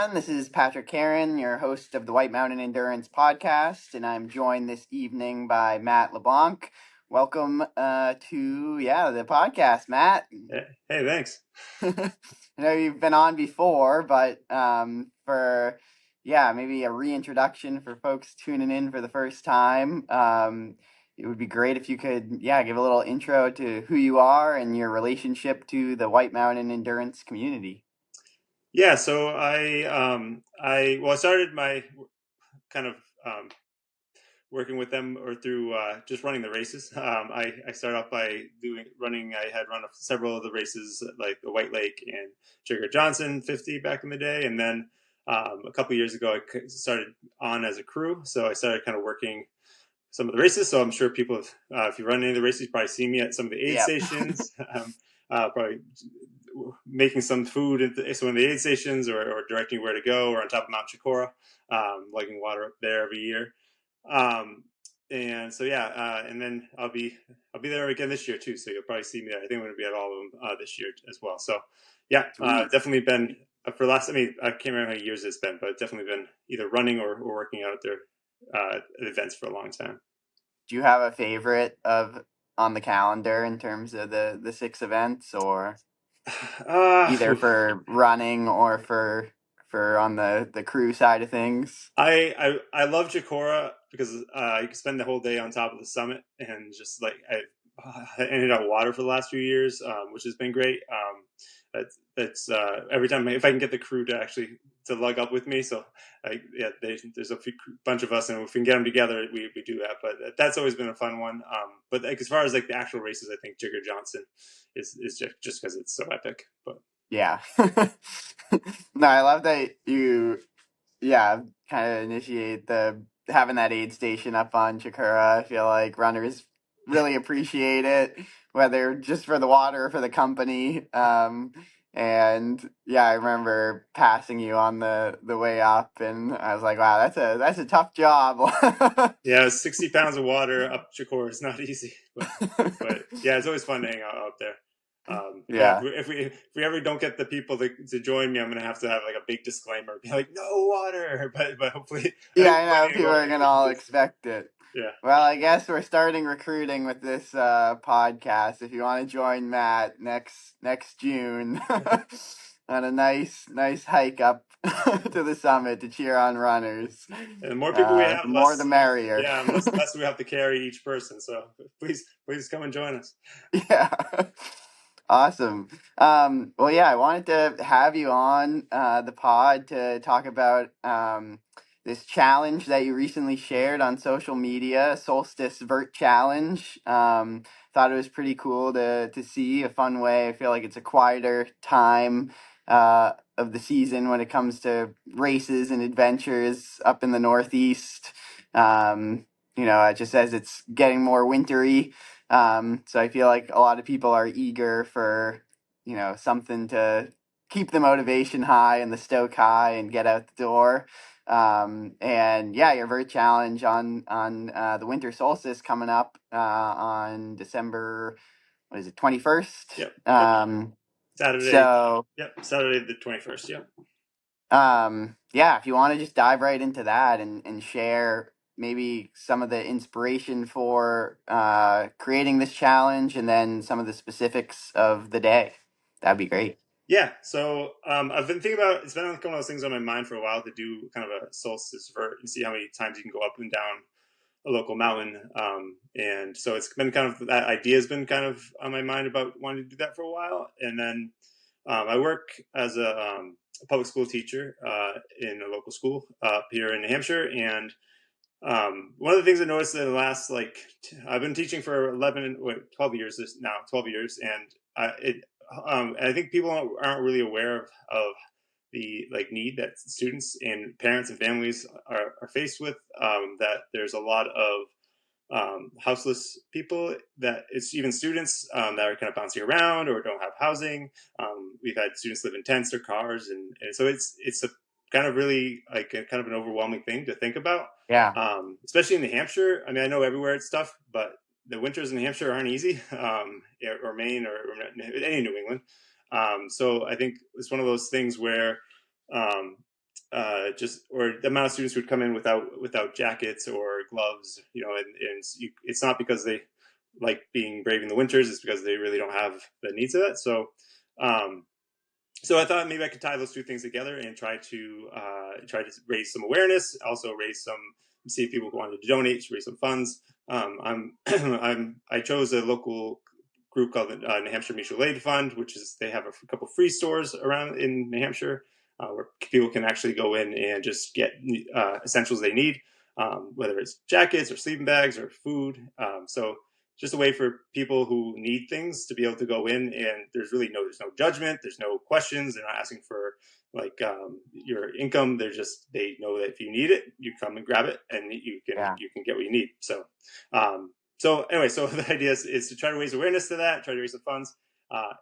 everyone. This is Patrick Karen, your host of the White Mountain Endurance podcast, and I'm joined this evening by Matt LeBlanc. Welcome to the podcast, Matt. Hey, thanks. I know you've been on before, but for maybe a reintroduction for folks tuning in for the first time, it would be great if you could give a little intro to who you are and your relationship to the White Mountain Endurance community. Yeah, so I started my kind of working with them or through just running the races. I started off by running. I had run several of the races like the White Lake and Jigger Johnson 50 back in the day, and then a couple of years ago I started on as a crew. So I started kind of working some of the races. So I'm sure people, if you run any of the races, you probably see me at some of the aid stations. Probably making some food at some of the aid stations or directing where to go, or on top of Mount Chikora, lugging water up there every year. And then I'll be there again this year too. So you'll probably see me there. I think I'm going to be at all of them this year as well. So definitely been for the last. I mean, I can't remember how many years it's been, but definitely been either running or working out there at events for a long time. Do you have a favorite on the calendar in terms of the 6 events, or either for running or for on the crew side of things? I love Chikora because you can spend the whole day on top of the summit, and just like I ended up water for the last few years, which has been great. That's every time if I can get the crew to lug up with me. So there's a bunch of us, and if we can get them together, we do that. But that's always been a fun one. But like as far as like the actual races, I think Jigger Johnson is just because it's so epic. But yeah, no, I love that you kind of initiate having that aid station up on Chikora. I feel like runners really appreciate it, whether just for the water or for the company. And I remember passing you on the way up, and I was like, wow, that's a tough job. Yeah, 60 pounds of water up Chikora is not easy, but yeah, it's always fun to hang out there. If we ever don't get the people to join me, I'm gonna have like a big disclaimer, be like, no water, but hopefully, I know people are gonna all expect it. Yeah. Well, I guess we're starting recruiting with this podcast. If you want to join Matt next June on a nice hike up to the summit to cheer on runners. And the more people we have, the more the merrier. Yeah, less we have to carry each person. So please come and join us. Yeah. Awesome. I wanted to have you on the pod to talk about this challenge that you recently shared on social media, Solstice Vert Challenge. Thought it was pretty cool to see, a fun way. I feel like it's a quieter time of the season when it comes to races and adventures up in the Northeast. Just as it's getting more wintry. So I feel like a lot of people are eager for, something to keep the motivation high and the stoke high and get out the door. Your Vert Challenge on the winter solstice coming up on December, 21st? Yep. Saturday. Saturday the 21st. Yep. If you want to just dive right into that and share maybe some of the inspiration for creating this challenge and then some of the specifics of the day, that'd be great. Yeah, so I've been thinking about, it's been one of those things on my mind for a while to do kind of a solstice vert and see how many times you can go up and down a local mountain. And so it's been kind of, that idea has been kind of on my mind about wanting to do that for a while. And then I work as a public school teacher in a local school up here in New Hampshire. And one of the things I noticed in the last, I've been teaching for 12 years now, 12 years. And I think people aren't really aware of the need that students and parents and families are faced with, that there's a lot of houseless people, that it's even students that are kind of bouncing around or don't have housing. We've had students live in tents or cars, and so it's a kind of really kind of an overwhelming thing to think about. Yeah. Especially in New Hampshire. I mean, I know everywhere it's tough, but the winters in New Hampshire aren't easy, or Maine or any New England. So I think it's one of those things where just or the amount of students who would come in without jackets or gloves, and it's not because they like being brave in the winters; it's because they really don't have the needs of that. Um, so I thought maybe I could tie those two things together and try to raise some awareness, also raise some see if people wanted to donate, raise some funds. I chose a local group called the New Hampshire Mutual Aid Fund, which is they have a couple free stores around in New Hampshire where people can actually go in and just get essentials they need, whether it's jackets or sleeping bags or food. So just a way for people who need things to be able to go in, and there's no judgment, there's no questions, they're not asking for like your income. They know that if you need it, you come and grab it, and Yeah. you can get what you need. So anyway, so the idea is to try to raise awareness to that, try to raise some funds.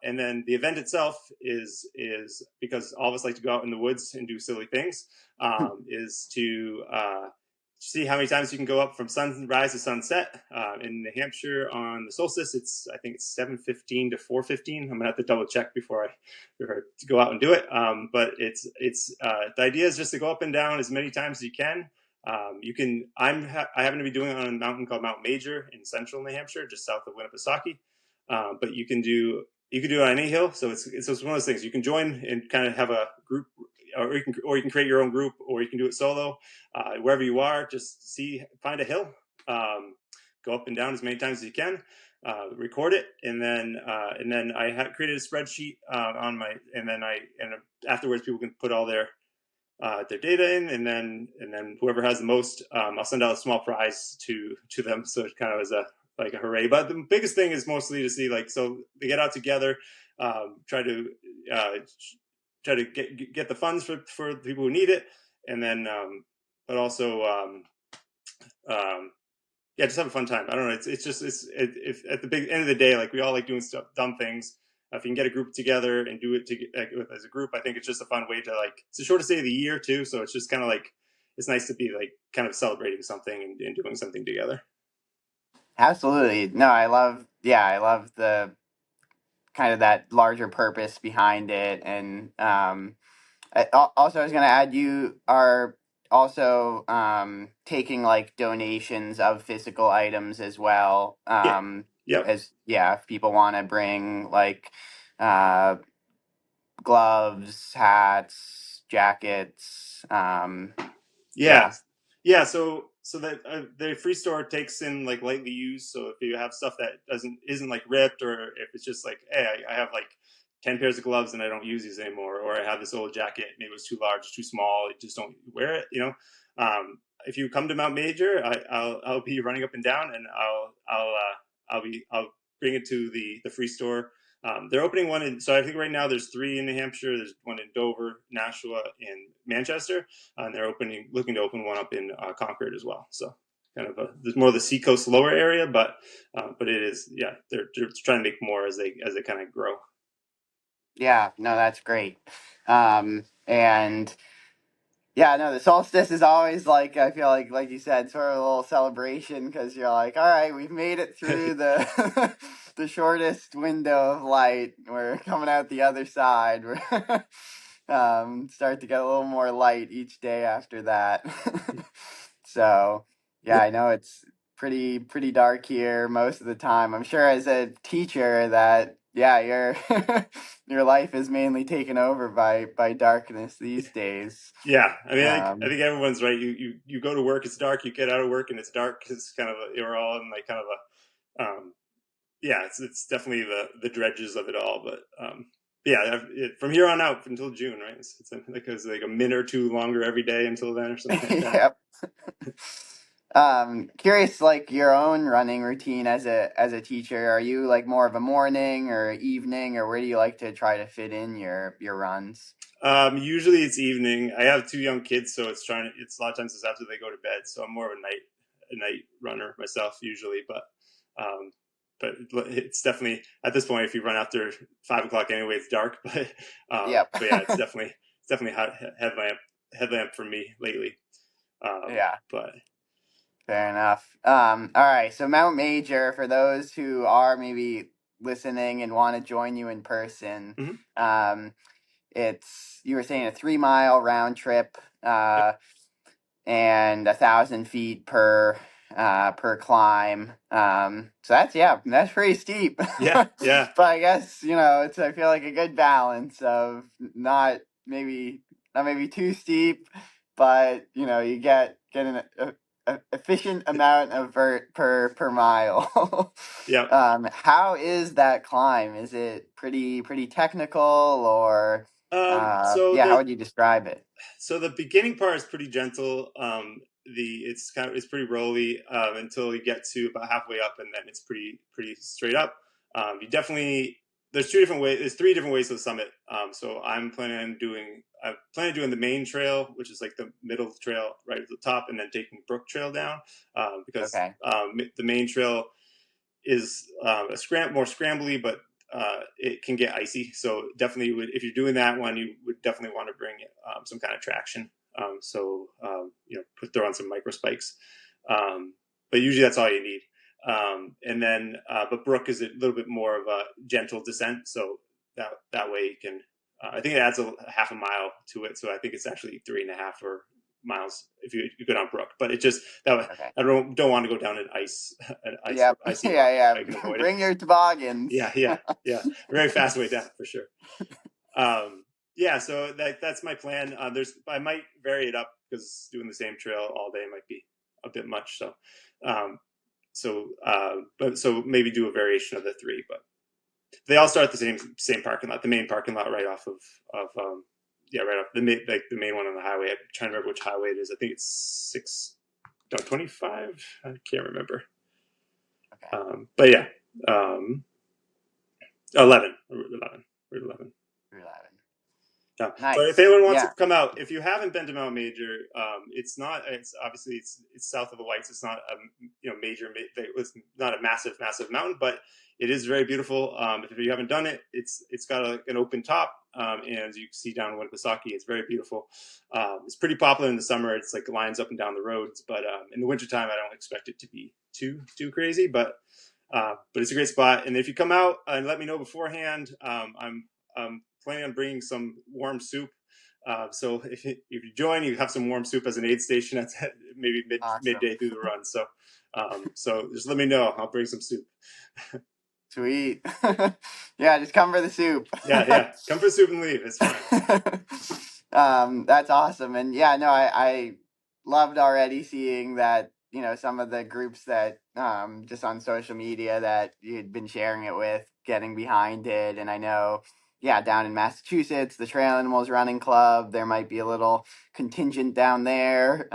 And then the event itself is because all of us like to go out in the woods and do silly things. Is to see how many times you can go up from sunrise to sunset. In New Hampshire on the solstice, I think it's 7:15 to 4:15. I'm gonna have to double check before I go out and do it. But it's the idea is just to go up and down as many times as you can. You can. I happen to be doing it on a mountain called Mount Major in central New Hampshire, just south of Winnipesaukee. But you can do it on any hill. So it's one of those things. You can join and kind of have a group, or you can create your own group, or you can do it solo. Wherever you are, just find a hill, go up and down as many times as you can, record it, and then I created a spreadsheet on my, and afterwards people can put all their data in, and then whoever has the most, I'll send out a small prize to them. So it kind of is a hooray. But the biggest thing is mostly to see so they get out together, try to get the funds for the people who need it, and then but also yeah, just have a fun time. I don't know. It's just if at the big end of the day, we all like doing stuff, dumb things. If you can get a group together and do it as a group, I think it's just a fun way to it's the shortest day of the year too. So it's just kind of it's nice to be kind of celebrating something and doing something together. Absolutely. No, I love the kind of that larger purpose behind it. And also, I was going to add, you are also taking donations of physical items as well. Yeah. Yep. If people want to bring uh, gloves, hats, jackets. Yeah, Yeah. yeah. So that the free store takes in lightly used. So if you have stuff that isn't ripped, or if it's just hey, I have 10 pairs of gloves and I don't use these anymore, or I have this old jacket, maybe it was too large, too small, I just don't wear it. If you come to Mount Major, I'll be running up and down, and I'll bring it to the free store. They're opening one so I think right now there's 3 in New Hampshire. There's one in Dover, Nashua, and Manchester, and they're looking to open one up in Concord as well. So kind of there's more of the seacoast lower area, but it is, yeah, they're trying to make more as they kind of grow. Yeah, no, that's great. And yeah, no, the solstice is always I feel like you said, sort of a little celebration because you're all right, we've made it through the the shortest window of light. We're coming out the other side. We're start to get a little more light each day after that. So yeah, I know it's pretty dark here most of the time. I'm sure as a teacher that your your life is mainly taken over by darkness these days. Yeah, I mean, I Um, think everyone's right. You go to work, it's dark. You get out of work, and it's dark. It's kind of you're all in kind of yeah, it's definitely the dredges of it all. But yeah, from here on out until June, right? It's like a minute or two longer every day until then, or something like that. yep. Curious, your own running routine as a teacher. Are you more of a morning or evening, or where do you like to try to fit in your runs? Usually it's evening. I have 2 young kids, so it's a lot of times it's after they go to bed. So I'm more of a night runner myself usually, um, but it's definitely at this point if you run after 5 o'clock anyway, it's dark. Yep. But yeah, it's definitely hot headlamp for me lately. Yeah. But Fair enough. All right. So Mount Major, for those who are maybe listening and want to join you in person, mhm. um, it's, you were saying, a 3 mile round trip, Yep. and 1,000 feet per climb. So that's pretty steep. Yeah, But yeah, I guess, it's, I feel like, a good balance of not maybe too steep, but you get an efficient amount of vert per mile. yeah. How is that climb? Is it pretty technical, or So yeah, how would you describe it? the beginning part is pretty gentle. It's pretty rolly until you get to about halfway up, and then it's pretty straight up. You definitely There's two different ways. There's three different ways to the summit. So I plan on doing the main trail, which is like the middle trail right at the top, and then taking Brook Trail down, because Okay. the main trail is more scrambly, but it can get icy. So definitely, if you're doing that one, you would definitely want to bring some kind of traction. Throw on some micro spikes. But usually that's all you need. And then, but Brook is a little bit more of a gentle descent, so that way you can. I think it adds a half a mile to it, so I think it's actually 3.5 or miles if you go down Brook. But it just that Okay. I don't want to go down an Yep. icy rock Yeah, if I can yeah. avoid it. Bring your toboggans. Yeah. Very fast way down for sure. Yeah, so that's my plan. I might vary it up because doing the same trail all day might be a bit much. Um, so maybe do a variation of the three, but they all start at the same parking lot, the main parking lot right off of right off the main one on the highway. I'm trying to remember which highway it is. I think it's 25. I can't remember. Okay. But yeah, 11, Route 11, Route 11. 11. Yeah. But if Nice. anyone wants to Yeah. come out, if you haven't been to Mount Major, it's not. It's obviously it's south of the Whites. It's not a major. It's not a massive mountain, but it is very beautiful. If you haven't done it, it's got an open top, and as you can see down Winnipesaukee, it's very beautiful. It's pretty popular in the summer. It's like lines up and down the roads, but in the wintertime, I don't expect it to be too crazy. But it's a great spot. And if you come out and let me know beforehand, I'm planning on bringing some warm soup. So if you join, you have some warm soup as an aid station at maybe Awesome. midday through the run. So just let me know. I'll bring some soup. Sweet. Yeah, just come for the soup. Yeah. Come for soup and leave. It's fine. That's awesome. And yeah, no, I loved already seeing that, some of the groups that, just on social media that you'd been sharing it with, getting behind it. And I know, yeah, down in Massachusetts, the Trail Animals Running Club, there might be a little contingent down there,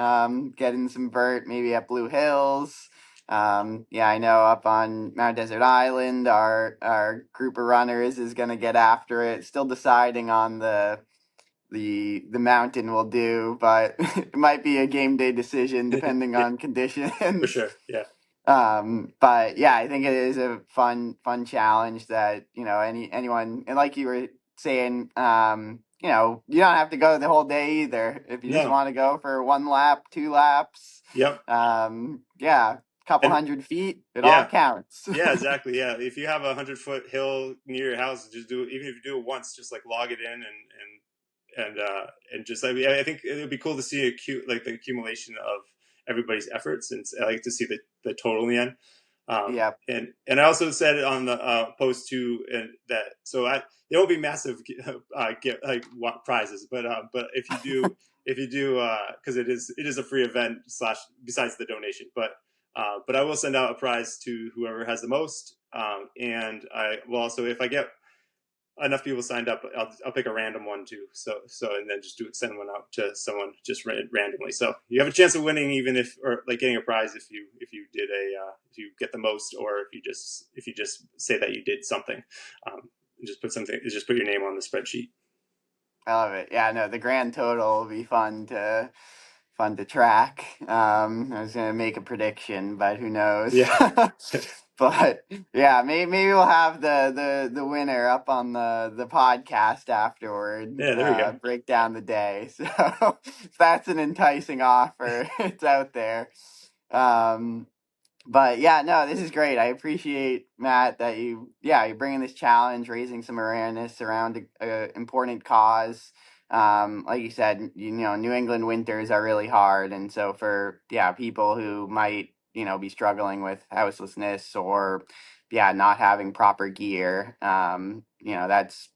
getting some vert, maybe at Blue Hills. Yeah, I know up on Mount Desert Island, our group of runners is going to get after it. Still deciding on the mountain will do, but it might be a game day decision depending Yeah, on for conditions. sure. Yeah. But yeah, I think it is a fun challenge that, anyone, and like you were saying, you don't have to go the whole day either. If you just No. want to go for 1 lap, 2 laps, Yep. yeah, couple And 100 feet, it all yeah. counts. Yeah, exactly. Yeah, if you have a 100-foot hill near your house, just do it. Even if you do it once, just like log it in and just I think it would be cool to see the accumulation of everybody's efforts, and I like to see the total in the end. Yep. And I also said on the post too, and that there won't be massive get prizes, but if you do because it is a free event slash besides the donation, but I will send out a prize to whoever has the most, and I will also, if I get enough people signed up, I'll pick a random one too. And then just send one out to someone just randomly. So you have a chance of winning, even or like getting a prize if you if you get the most, or if you just say that you did something, just put your name on the spreadsheet. I love it. Yeah, no, the grand total will be fun to track. I was gonna make a prediction, but who knows? Yeah, But yeah, maybe we'll have the winner up on the podcast afterward. yeah. There we go. Break down the day. So if that's an enticing offer, it's out there. Um, But yeah, no, this is great. I appreciate, Matt, that you're bringing this challenge, raising some awareness around a important cause. Like you said, New England winters are really hard, and so for people who might be struggling with houselessness or not having proper gear, that's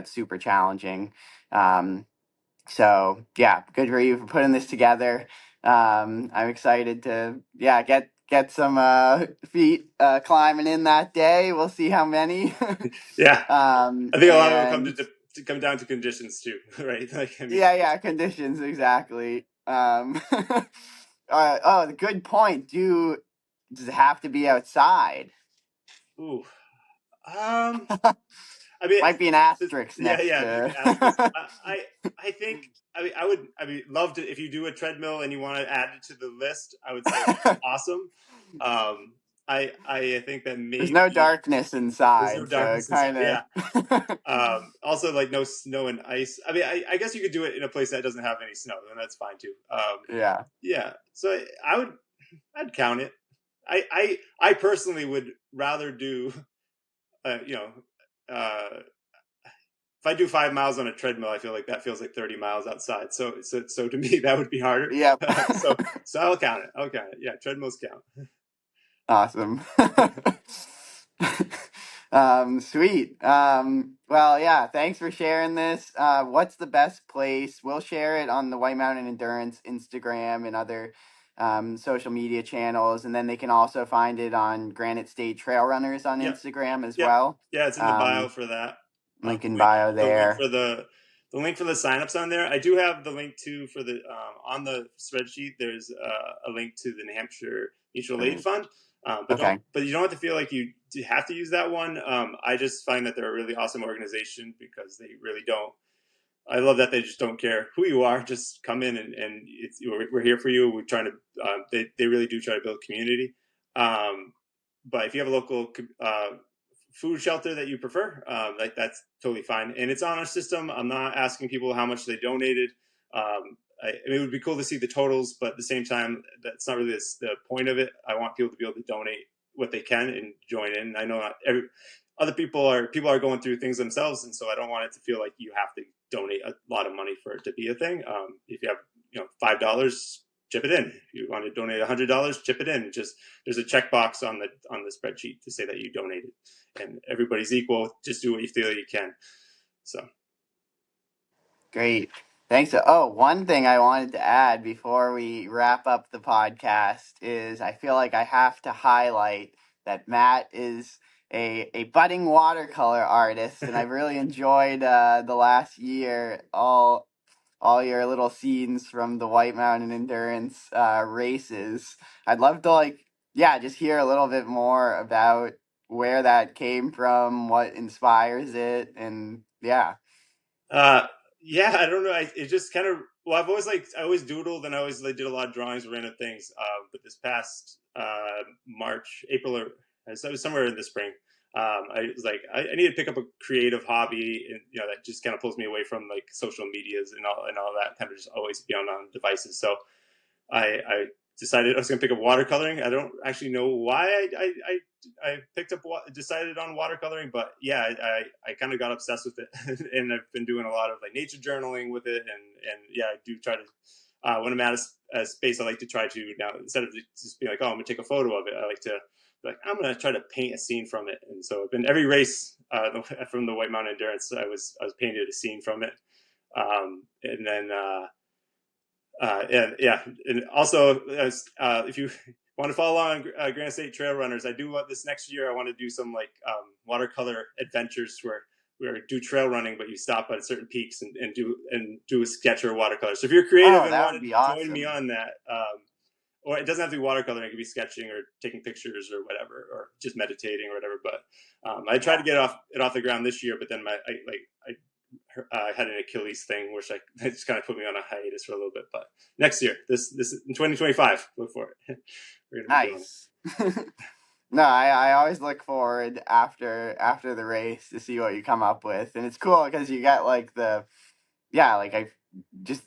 super challenging. Um, so good for you for putting this together. I'm excited to get some feet climbing in that day. We'll see how many. Yeah, I think a lot of it will And to come down to conditions too, right? Like, I mean, conditions exactly. Oh, good point. Does it have to be outside? ooh, I mean, Might be an asterisk next yeah, you can ask this. to. I think, I mean, love to if you do a treadmill and you want to add it to the list. I would say awesome. Um, I think that There's no maybe darkness there's no inside, so it darkness inside. kind Yeah. of. Also, like no snow and ice. I mean, I guess you could do it in a place that doesn't have any snow, and that's fine too. Yeah. Yeah. So I'd count it. I personally would rather do, you know, if I do 5 miles on a treadmill, I feel like that feels like 30 miles outside. So to me, that would be harder. Yep. So I'll count it. I'll count it. Yeah, treadmills count. Awesome. Sweet. Well, yeah, thanks for sharing this. What's the best place? We'll share it on the White Mountain Endurance Instagram and other social media channels, and then they can also find it on Granite State Trail Runners on Yep. Instagram as Yep. well. Yeah, it's in the bio for that. Link in The link, bio the link there. for the link for the signups on there. I do have the link too for the on the spreadsheet. There's a link to the New Hampshire Mutual Aid Great. Fund, Okay. but you don't have to feel like you have to use that one. I just find that they're a really awesome organization because they really don't. I love that they just don't care who you are. Just come in and we're here for you. We're trying to. They really do try to build community. But if you have a local food shelter that you prefer, like that's totally fine. And it's on our system. I'm not asking people how much they donated. It would be cool to see the totals, but at the same time, that's not really the point of it. I want people to be able to donate what they can and join in. I know not every other people are going through things themselves, and so I don't want it to feel like you have to donate a lot of money for it to be a thing. If you have $5, chip it in. If you want to donate $100, chip it in. Just there's a checkbox on the spreadsheet to say that you donated, and everybody's equal. Just do what you feel you can. So Great. Thanks. Oh, one thing I wanted to add before we wrap up the podcast is I feel like I have to highlight that Matt is a budding watercolor artist, and I've really enjoyed the last year all your little scenes from the White Mountain Endurance races. I'd love to just hear a little bit more about where that came from, what inspires it, and yeah. Uh, yeah, I don't know. It just kind of well, I always doodled and I always did a lot of drawings, random things. But this past March, April, or so it was somewhere in the spring. I was like, I need to pick up a creative hobby, and that just kind of pulls me away from like social medias and all that kind of just always be on devices. So I decided I was going to pick up watercoloring. I don't actually know why I picked up decided on watercoloring, but yeah, I kind of got obsessed with it, and I've been doing a lot of like nature journaling with it, and yeah, I do try to. When I'm at a space, I like to try to now instead of just being like, oh, I'm gonna take a photo of it. I like to be like, I'm gonna try to paint a scene from it, and so I've been every race from the White Mountain Endurance. I was painted a scene from it, and then. And also, if you want to follow along Granite State Trail Runners, I do want this next year. I want to do some like watercolor adventures where do trail running, but you stop at certain peaks and do a sketch or watercolor. So if you're creative Oh, and that want would to be join me awesome. on that, or it doesn't have to be watercoloring; it could be sketching or taking pictures or whatever, or just meditating or whatever. But I tried to Yeah. get it off the ground this year, but then I had an Achilles thing, which it just kind of put me on a hiatus for a little bit. But next year, this in 2025, look for it. We're gonna be doing it. Nice. No, I always look forward after the race to see what you come up with, and it's cool because you got like I just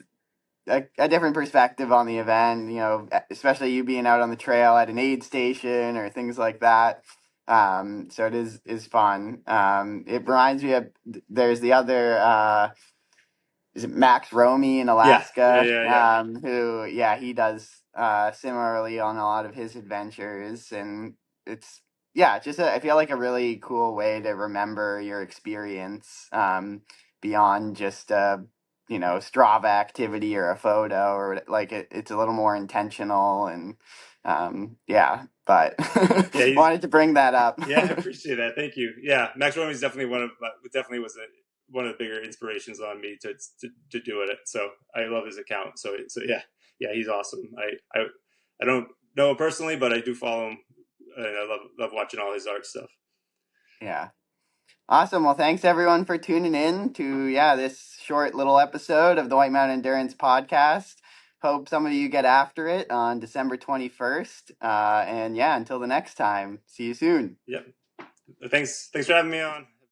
a different perspective on the event, especially you being out on the trail at an aid station or things like that. So it is fun. It reminds me of, there's the other, is it Max Romy in Yeah, yeah, Alaska? yeah, yeah. Who, yeah, he does similarly on a lot of his adventures, and it's just I feel like a really cool way to remember your experience, beyond just Strava activity or a photo, or like it's a little more intentional, and but Yeah, he's wanted to bring that up. yeah, I appreciate that. Thank you. Yeah, Max Romy is definitely definitely was one of the bigger inspirations on me to do it. So I love his account. So yeah, yeah, he's awesome. I don't know him personally, but I do follow him, and I love watching all his art stuff. Yeah. Awesome. Well, thanks everyone for tuning in to this short little episode of the White Mountain Endurance podcast. Hope some of you get after it on December 21st. And until the next time, see you soon. Yep. Thanks for having me on.